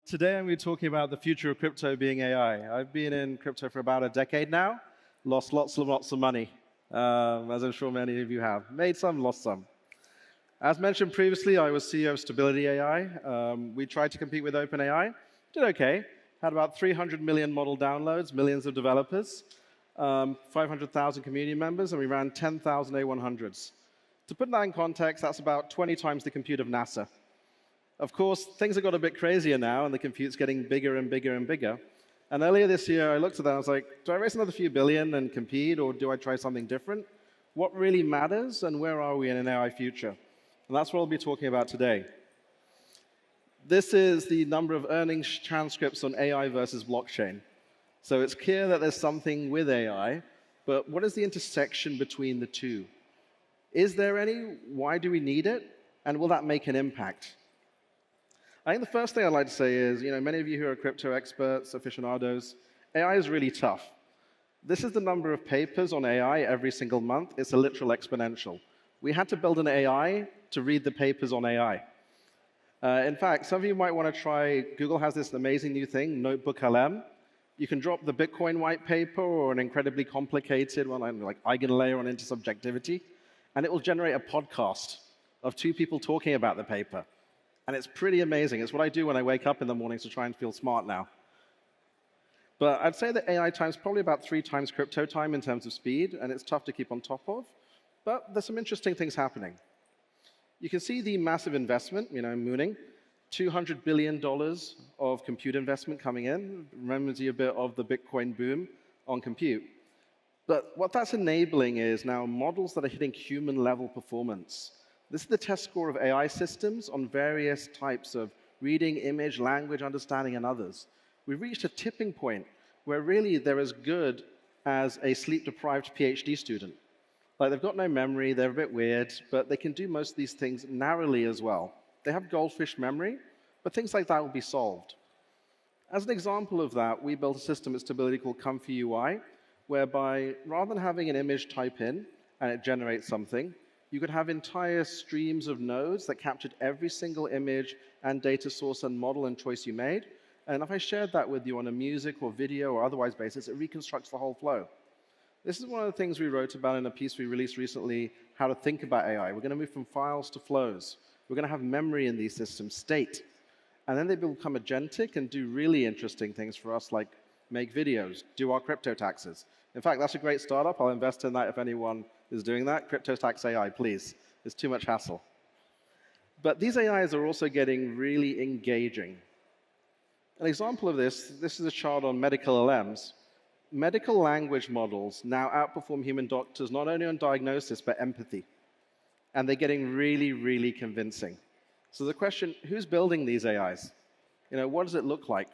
Today I'm going to be talking about the future of crypto being AI. I've been in crypto for about a decade now, lost lots and lots of money, as I'm sure many of you have. Made some, lost some. As mentioned previously, I was CEO of Stability AI. We tried to compete with OpenAI, did okay, had about 300 million model downloads, millions of developers, 500,000 community members, and we ran 10,000 A100s. To put that in context, that's about 20 times the compute of NASA. Of course, things have got a bit crazier now, and the compute's getting bigger and bigger and bigger. And earlier this year, I looked at that and I was like, do I raise another few billion and compete, or do I try something different? What really matters, and where are we in an AI future? And that's what I'll be talking about today. This is the number of earnings transcripts on AI versus blockchain. So it's clear that there's something with AI, but what is the intersection between the two? Is there any? Why do we need it? And will that make an impact? I think the first thing I'd like to say is, many of you who are crypto experts, aficionados, AI is really tough. This is the number of papers on AI every single month. It's a literal exponential. We had to build an AI to read the papers on AI. In fact, some of you might want to try, Google has this amazing new thing, Notebook LM. You can drop the Bitcoin white paper or an incredibly complicated one, like eigenlayer on intersubjectivity, and it will generate a podcast of two people talking about the paper. And it's pretty amazing. It's what I do when I wake up in the mornings to try and feel smart now. But I'd say that AI time is probably about 3 times crypto time in terms of speed, and it's tough to keep on top of. But there's some interesting things happening. You can see the massive investment, mooning, $200 billion of compute investment coming in. Reminds you a bit of the Bitcoin boom on compute. But what that's enabling is now models that are hitting human-level performance. This is the test score of AI systems on various types of reading, image, language, understanding, and others. We've reached a tipping point where really they're as good as a sleep-deprived PhD student. Like, they've got no memory, they're a bit weird, but they can do most of these things narrowly as well. They have goldfish memory, but things like that will be solved. As an example of that, we built a system at Stability called Comfy UI, whereby rather than having an image type in and it generates something, you could have entire streams of nodes that captured every single image and data source and model and choice you made. And if I shared that with you on a music or video or otherwise basis, it reconstructs the whole flow. This is one of the things we wrote about in a piece we released recently, how to think about AI. We're going to move from files to flows. We're going to have memory in these systems, state. And then they become agentic and do really interesting things for us, like make videos, do our crypto taxes. In fact, that's a great startup. I'll invest in that if anyone is doing that. Crypto tax AI, please. It's too much hassle. But these AIs are also getting really engaging. An example of this is a chart on medical LMs. Medical language models now outperform human doctors not only on diagnosis, but empathy. And they're getting really, really convincing. So the question, who's building these AIs? What does it look like?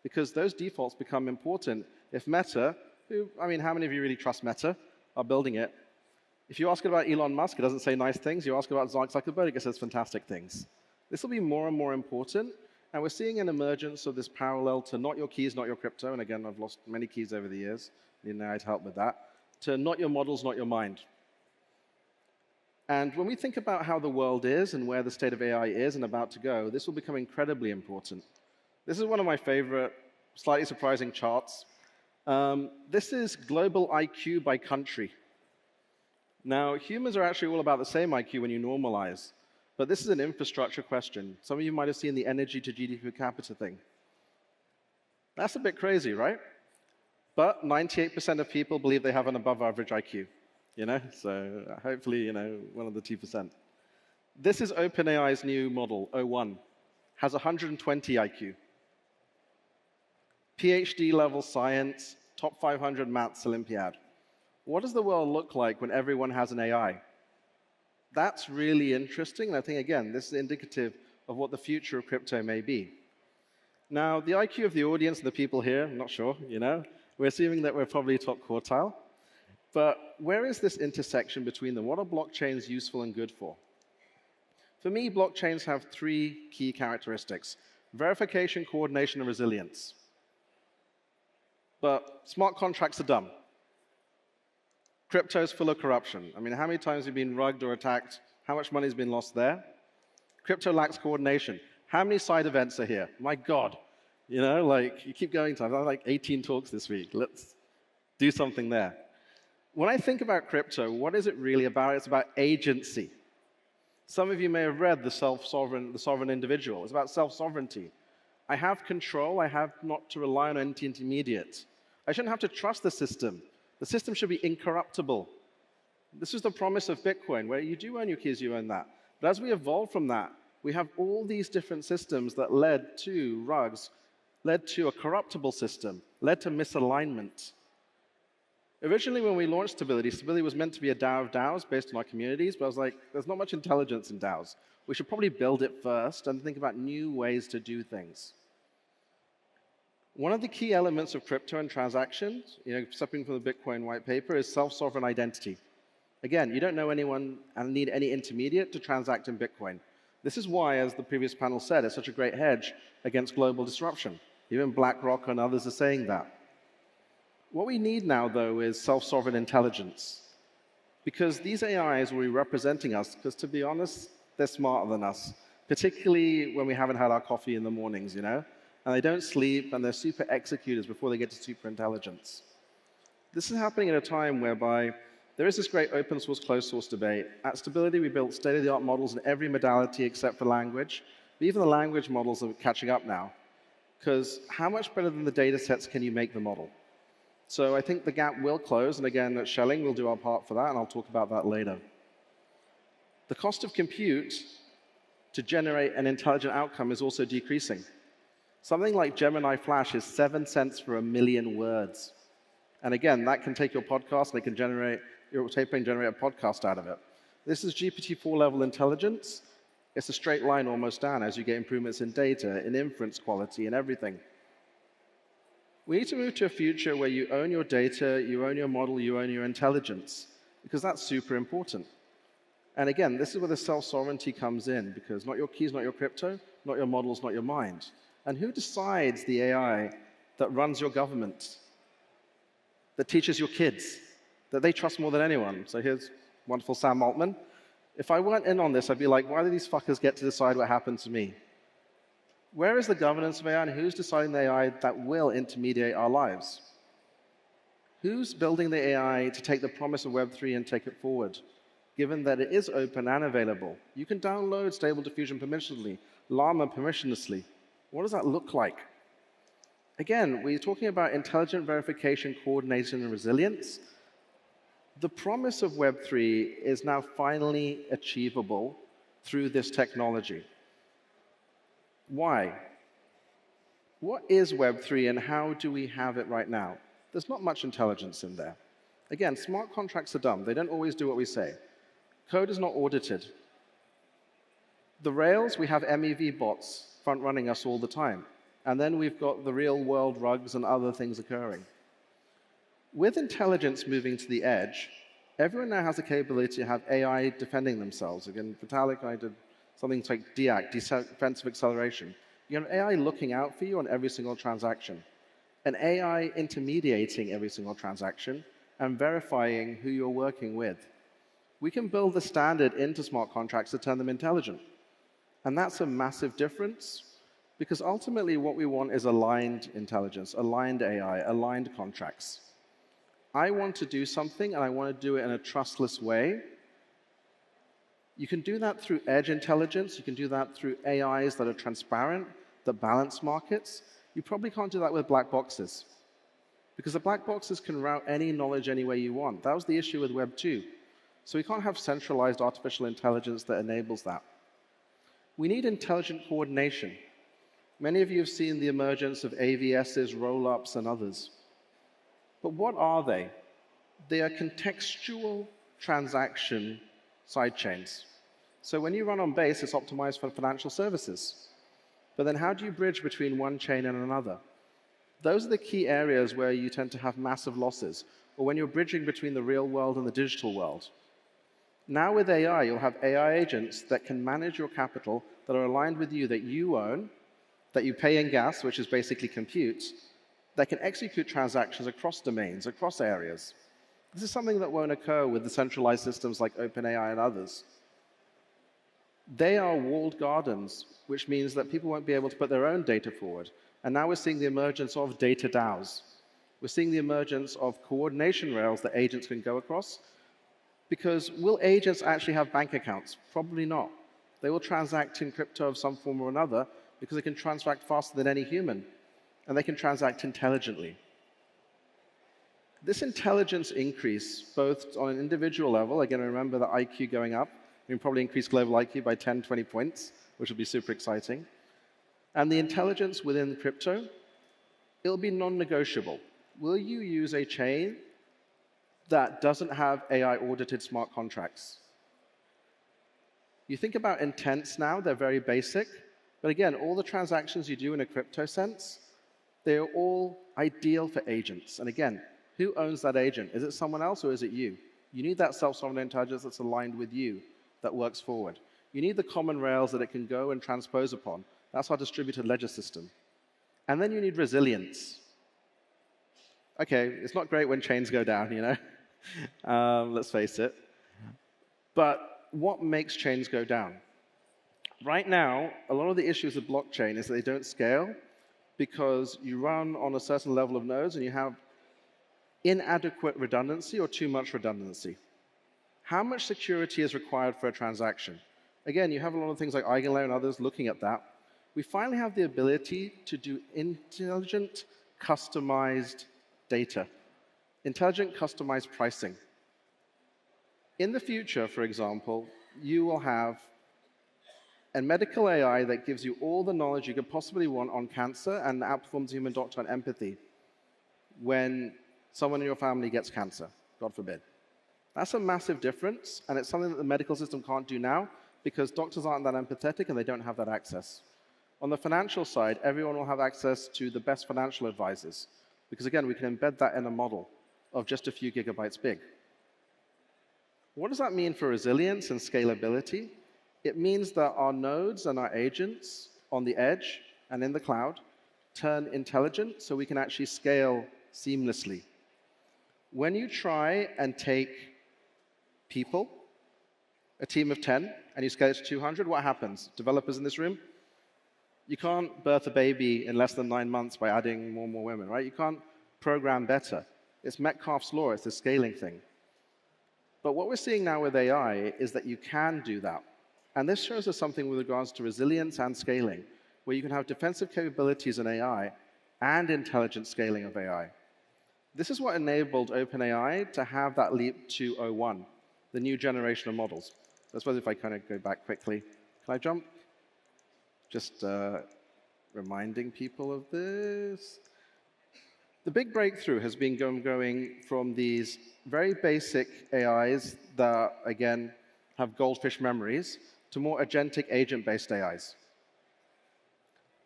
Because those defaults become important. If Meta, how many of you really trust Meta, are building it? If you ask about Elon Musk, it doesn't say nice things. You ask about Zuckerberg, it says fantastic things. This will be more and more important, and we're seeing an emergence of this parallel to not your keys, not your crypto, and again, I've lost many keys over the years, need an AI to help with that, to not your models, not your mind. And when we think about how the world is and where the state of AI is and about to go, this will become incredibly important. This is one of my favorite, slightly surprising charts. This is global IQ by country. Now, humans are actually all about the same IQ when you normalize, but this is an infrastructure question. Some of you might have seen the energy to GDP per capita thing. That's a bit crazy, right? But 98% of people believe they have an above-average IQ. So hopefully, one of the 2%. This is OpenAI's new model, O1. Has 120 IQ. PhD-level science, top 500 maths Olympiad. What does the world look like when everyone has an AI? That's really interesting, and I think, again, this is indicative of what the future of crypto may be. Now, the IQ of the audience and the people here, I'm not sure, we're assuming that we're probably top quartile. But where is this intersection between them? What are blockchains useful and good for? For me, blockchains have 3 key characteristics: verification, coordination, and resilience. But smart contracts are dumb. Crypto's full of corruption. How many times have you been rugged or attacked? How much money has been lost there? Crypto lacks coordination. How many side events are here? My God. You know, like, you keep going to, I've done like 18 talks this week. Let's do something there. When I think about crypto, what is it really about? It's about agency. Some of you may have read The Sovereign Individual. It's about self-sovereignty. I have control. I have not to rely on any intermediate. I shouldn't have to trust the system. The system should be incorruptible. This is the promise of Bitcoin, where you do own your keys, you own that. But as we evolve from that, we have all these different systems that led to rugs, led to a corruptible system, led to misalignment. Originally, when we launched Stability, Stability was meant to be a DAO of DAOs based on our communities, but I was like, there's not much intelligence in DAOs. We should probably build it first and think about new ways to do things. One of the key elements of crypto and transactions, stepping from the Bitcoin white paper, is self-sovereign identity. Again, you don't know anyone and need any intermediate to transact in Bitcoin. This is why, as the previous panel said, it's such a great hedge against global disruption. Even BlackRock and others are saying that. What we need now, though, is self-sovereign intelligence. Because these AIs will be representing us, because to be honest, they're smarter than us, particularly when we haven't had our coffee in the mornings, And they don't sleep, and they're super executors before they get to super intelligence. This is happening at a time whereby there is this great open source, closed source debate. At Stability, we built state-of-the-art models in every modality except for language. But even the language models are catching up now. Because how much better than the data sets can you make the model? So I think the gap will close, and again, at Schelling, we'll do our part for that, and I'll talk about that later. The cost of compute to generate an intelligent outcome is also decreasing. Something like Gemini Flash is 7 cents for 1,000,000 words. And again, that can take your podcast, and it can generate your tape and generate a podcast out of it. This is GPT-4 level intelligence. It's a straight line almost down as you get improvements in data, in inference quality, and everything. We need to move to a future where you own your data, you own your model, you own your intelligence, because that's super important. And again, this is where the self-sovereignty comes in, because not your keys, not your crypto, not your models, not your mind. And who decides the AI that runs your government, that teaches your kids, that they trust more than anyone? So here's wonderful Sam Altman. If I weren't in on this, I'd be like, why do these fuckers get to decide what happened to me? Where is the governance of AI, and who's deciding the AI that will intermediate our lives? Who's building the AI to take the promise of Web3 and take it forward, given that it is open and available? You can download Stable Diffusion permissionlessly, Llama permissionlessly. What does that look like? Again, we're talking about intelligent verification, coordination, and resilience. The promise of Web3 is now finally achievable through this technology. Why? What is Web3 and how do we have it right now? There's not much intelligence in there. Again, smart contracts are dumb. They don't always do what we say. Code is not audited. The Rails, we have MEV bots front-running us all the time. And then we've got the real-world rugs and other things occurring. With intelligence moving to the edge, everyone now has the capability to have AI defending themselves. Again, Vitalik and I did something like DAC, defensive acceleration. You have AI looking out for you on every single transaction, an AI intermediating every single transaction and verifying who you're working with. We can build the standard into smart contracts to turn them intelligent. And that's a massive difference, because ultimately what we want is aligned intelligence, aligned AI, aligned contracts. I want to do something, and I want to do it in a trustless way. You can do that through edge intelligence. You can do that through AIs that are transparent, that balance markets. You probably can't do that with black boxes, because the black boxes can route any knowledge any way you want. That was the issue with Web 2. So we can't have centralized artificial intelligence that enables that. We need intelligent coordination. Many of you have seen the emergence of AVSs, rollups, and others. But what are they? They are contextual transaction sidechains. So when you run on Base, it's optimized for financial services. But then how do you bridge between one chain and another? Those are the key areas where you tend to have massive losses, or when you're bridging between the real world and the digital world. Now with AI, you'll have AI agents that can manage your capital, that are aligned with you, that you own, that you pay in gas, which is basically compute, that can execute transactions across domains, across areas. This is something that won't occur with the centralized systems like OpenAI and others. They are walled gardens, which means that people won't be able to put their own data forward. And now we're seeing the emergence of data DAOs. We're seeing the emergence of coordination rails that agents can go across. Because will agents actually have bank accounts? Probably not. They will transact in crypto of some form or another because they can transact faster than any human. And they can transact intelligently. This intelligence increase, both on an individual level, again, remember the IQ going up, we can probably increase global IQ by 10, 20 points, which will be super exciting. And the intelligence within crypto, it'll be non-negotiable. Will you use a chain that doesn't have AI-audited smart contracts? You think about intents now, they're very basic. But again, all the transactions you do in a crypto sense, they're all ideal for agents. And again, who owns that agent? Is it someone else or is it you? You need that self-sovereign intelligence that's aligned with you, that works forward. You need the common rails that it can go and transpose upon. That's our distributed ledger system. And then you need resilience. Okay, it's not great when chains go down, you know? Let's face it. But what makes chains go down? Right now, a lot of the issues with blockchain is that they don't scale because you run on a certain level of nodes and you have inadequate redundancy or too much redundancy. How much security is required for a transaction? Again, you have a lot of things like Eigenlayer and others looking at that. We finally have the ability to do intelligent, customized data, intelligent, customized pricing. In the future, for example, you will have a medical AI that gives you all the knowledge you could possibly want on cancer and outperforms a human doctor on empathy when someone in your family gets cancer, God forbid. That's a massive difference, and it's something that the medical system can't do now because doctors aren't that empathetic and they don't have that access. On the financial side, everyone will have access to the best financial advisors because, again, we can embed that in a model of just a few gigabytes big. What does that mean for resilience and scalability? It means that our nodes and our agents on the edge and in the cloud turn intelligent so we can actually scale seamlessly. When you try and take people, a team of 10, and you scale it to 200, what happens? Developers in this room? You can't birth a baby in less than 9 months by adding more and more women, right? You can't program better. It's Metcalfe's law, it's the scaling thing. But what we're seeing now with AI is that you can do that. And this shows us something with regards to resilience and scaling, where you can have defensive capabilities in AI and intelligent scaling of AI. This is what enabled OpenAI to have that leap to O1, the new generation of models. I suppose if I kind of go back quickly. Can I jump? Just reminding people of this. The big breakthrough has been going from these very basic AIs that, again, have goldfish memories to more agentic agent-based AIs.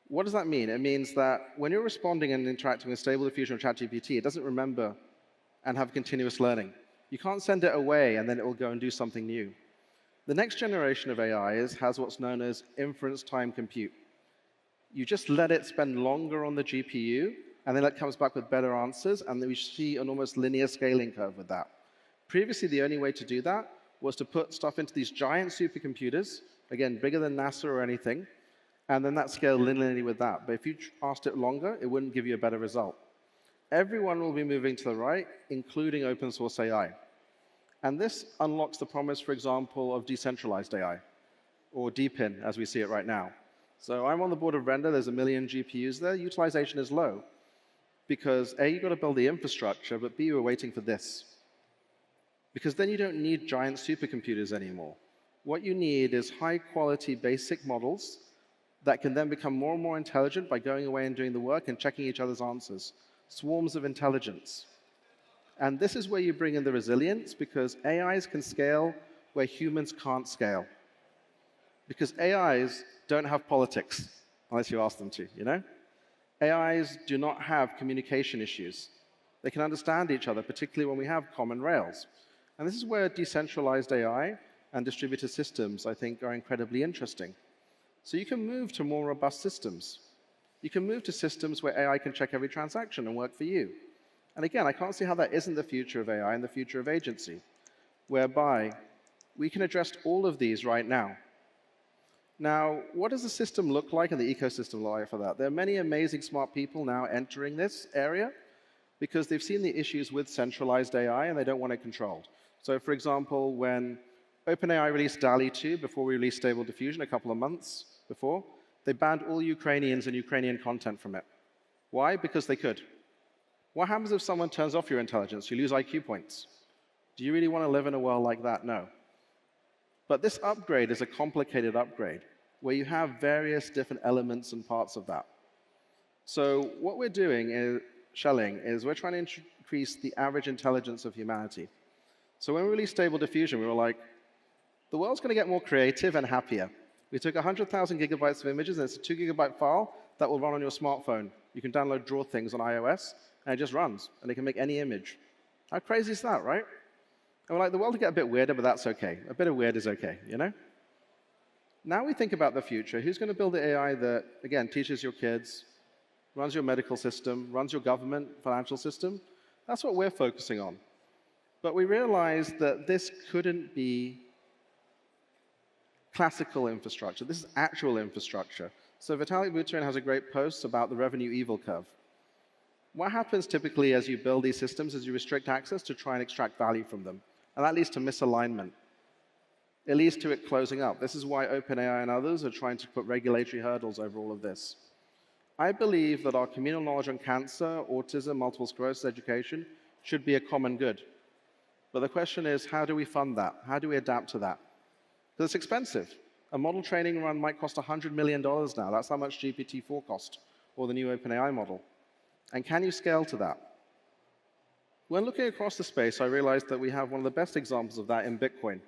What does that mean? It means that when you're responding and interacting with Stable Diffusion or ChatGPT, it doesn't remember and have continuous learning. You can't send it away and then it will go and do something new. The next generation of AIs has what's known as inference time compute. You just let it spend longer on the GPU, and then it comes back with better answers, and then we see an almost linear scaling curve with that. Previously, the only way to do that was to put stuff into these giant supercomputers, again, bigger than NASA or anything, and then that scaled linearly with that. But if you asked it longer, it wouldn't give you a better result. Everyone will be moving to the right, including open source AI. And this unlocks the promise, for example, of decentralized AI, or DeepIn, as we see it right now. So I'm on the board of Render. There's 1 million GPUs there. Utilization is low because, A, you've got to build the infrastructure, but B, you're waiting for this. Because then you don't need giant supercomputers anymore. What you need is high-quality basic models that can then become more and more intelligent by going away and doing the work and checking each other's answers. Swarms of intelligence. And this is where you bring in the resilience, because AIs can scale where humans can't scale. Because AIs don't have politics, unless you ask them to, you know? AIs do not have communication issues. They can understand each other, particularly when we have common rails. And this is where decentralized AI and distributed systems, I think, are incredibly interesting. So you can move to more robust systems. You can move to systems where AI can check every transaction and work for you. And again, I can't see how that isn't the future of AI and the future of agency, whereby we can address all of these right now. Now, what does the system look like and the ecosystem look like for that? There are many amazing smart people now entering this area because they've seen the issues with centralized AI and they don't want it controlled. So, for example, when OpenAI released DALL-E 2 before we released Stable Diffusion a couple of months before, they banned all Ukrainians and Ukrainian content from it. Why? Because they could. What happens if someone turns off your intelligence? You lose IQ points. Do you really want to live in a world like that? No. But this upgrade is a complicated upgrade where you have various different elements and parts of that. So what we're doing is shelling is we're trying to increase the average intelligence of humanity. So when we released Stable Diffusion, we were like, the world's going to get more creative and happier. We took 100,000 gigabytes of images, and it's a 2 gigabyte file that will run on your smartphone. You can download Draw Things on iOS, and it just runs, and it can make any image. How crazy is that, right? And we're like, the world will get a bit weirder, but that's okay. A bit of weird is okay, you know? Now we think about the future. Who's going to build the AI that, again, teaches your kids, runs your medical system, runs your government, financial system? That's what we're focusing on. But we realized that this couldn't be classical infrastructure. This is actual infrastructure. So Vitalik Buterin has a great post about the revenue evil curve. What happens typically as you build these systems is you restrict access to try and extract value from them. And that leads to misalignment. It leads to it closing up. This is why OpenAI and others are trying to put regulatory hurdles over all of this. I believe that our communal knowledge on cancer, autism, multiple sclerosis education should be a common good. But the question is, how do we fund that? How do we adapt to that? Because it's expensive. A model training run might cost $100 million now. That's how much GPT-4 cost, or the new OpenAI model. And can you scale to that? When looking across the space, I realized that we have one of the best examples of that in Bitcoin.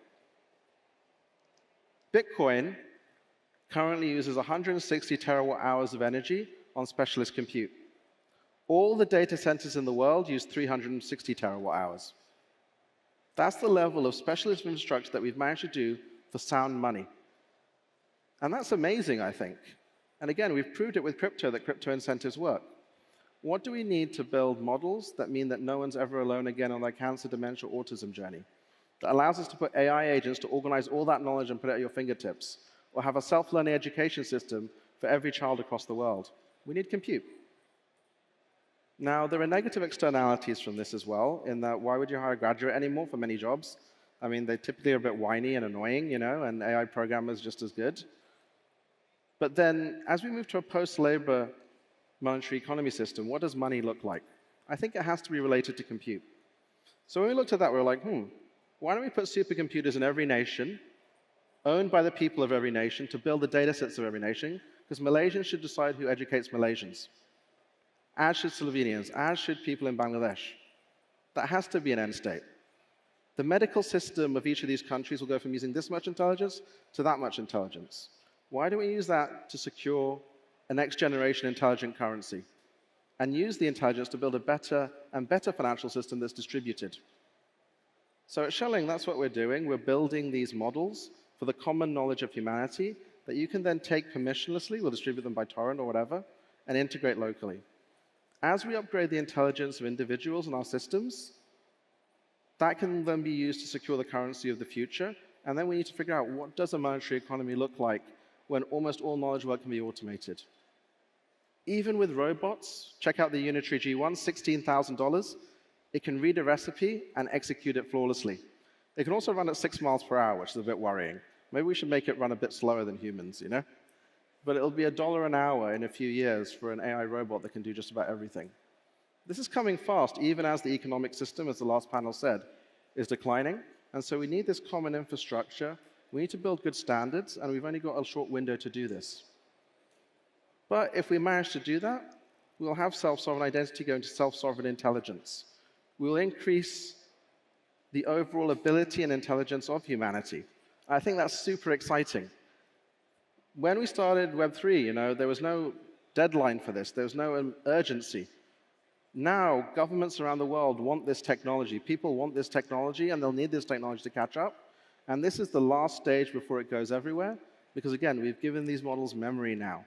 Bitcoin currently uses 160 terawatt hours of energy on specialist compute. All the data centers in the world use 360 terawatt hours. That's the level of specialist infrastructure that we've managed to do for sound money. And that's amazing, I think. And again, we've proved it with crypto, that crypto incentives work. What do we need to build models that mean that no one's ever alone again on their cancer, dementia, autism journey? That allows us to put AI agents to organize all that knowledge and put it at your fingertips, or have a self-learning education system for every child across the world. We need compute. Now, there are negative externalities from this as well, in that why would you hire a graduate anymore for many jobs? I mean, they typically are a bit whiny and annoying, you know, and AI programmers just as good. But then, as we move to a post-labor monetary economy system, what does money look like? I think it has to be related to compute. So when we looked at that, we were like, why don't we put supercomputers in every nation, owned by the people of every nation, to build the data sets of every nation? Because Malaysians should decide who educates Malaysians, as should Slovenians, as should people in Bangladesh. That has to be an end state. The medical system of each of these countries will go from using this much intelligence to that much intelligence. Why don't we use that to secure a next-generation intelligent currency and use the intelligence to build a better and better financial system that's distributed? So at Schelling, that's what we're doing. We're building these models for the common knowledge of humanity that you can then take permissionlessly, we'll distribute them by torrent or whatever, and integrate locally. As we upgrade the intelligence of individuals in our systems, that can then be used to secure the currency of the future, and then we need to figure out what does a monetary economy look like when almost all knowledge work can be automated. Even with robots, check out the Unitary G1, $16,000. It can read a recipe and execute it flawlessly. It can also run at 6 miles per hour, which is a bit worrying. Maybe we should make it run a bit slower than humans, you know? But it'll be $1 an hour in a few years for an AI robot that can do just about everything. This is coming fast, even as the economic system, as the last panel said, is declining. And so we need this common infrastructure. We need to build good standards, and we've only got a short window to do this. But if we manage to do that, we'll have self-sovereign identity go into self-sovereign intelligence. We'll increase the overall ability and intelligence of humanity. I think that's super exciting. When we started Web3, you know, there was no deadline for this. There was no urgency. Now, governments around the world want this technology. People want this technology, and they'll need this technology to catch up. And this is the last stage before it goes everywhere, because, again, we've given these models memory now.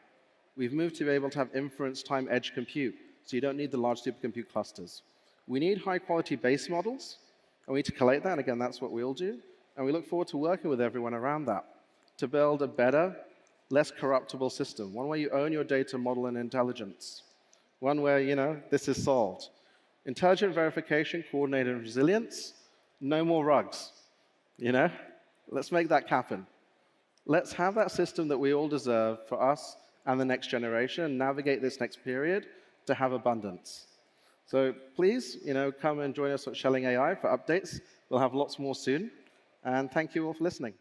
We've moved to be able to have inference time edge compute, so you don't need the large supercompute clusters. We need high-quality base models, and we need to collate that, and again, that's what we'll do. And we look forward to working with everyone around that to build a better less corruptible system, one where you own your data, model, and intelligence, one where, this is solved. Intelligent verification, coordinated resilience, no more rugs, Let's make that happen. Let's have that system that we all deserve for us and the next generation, and navigate this next period to have abundance. So please, come and join us at Shelling AI for updates. We'll have lots more soon. And thank you all for listening.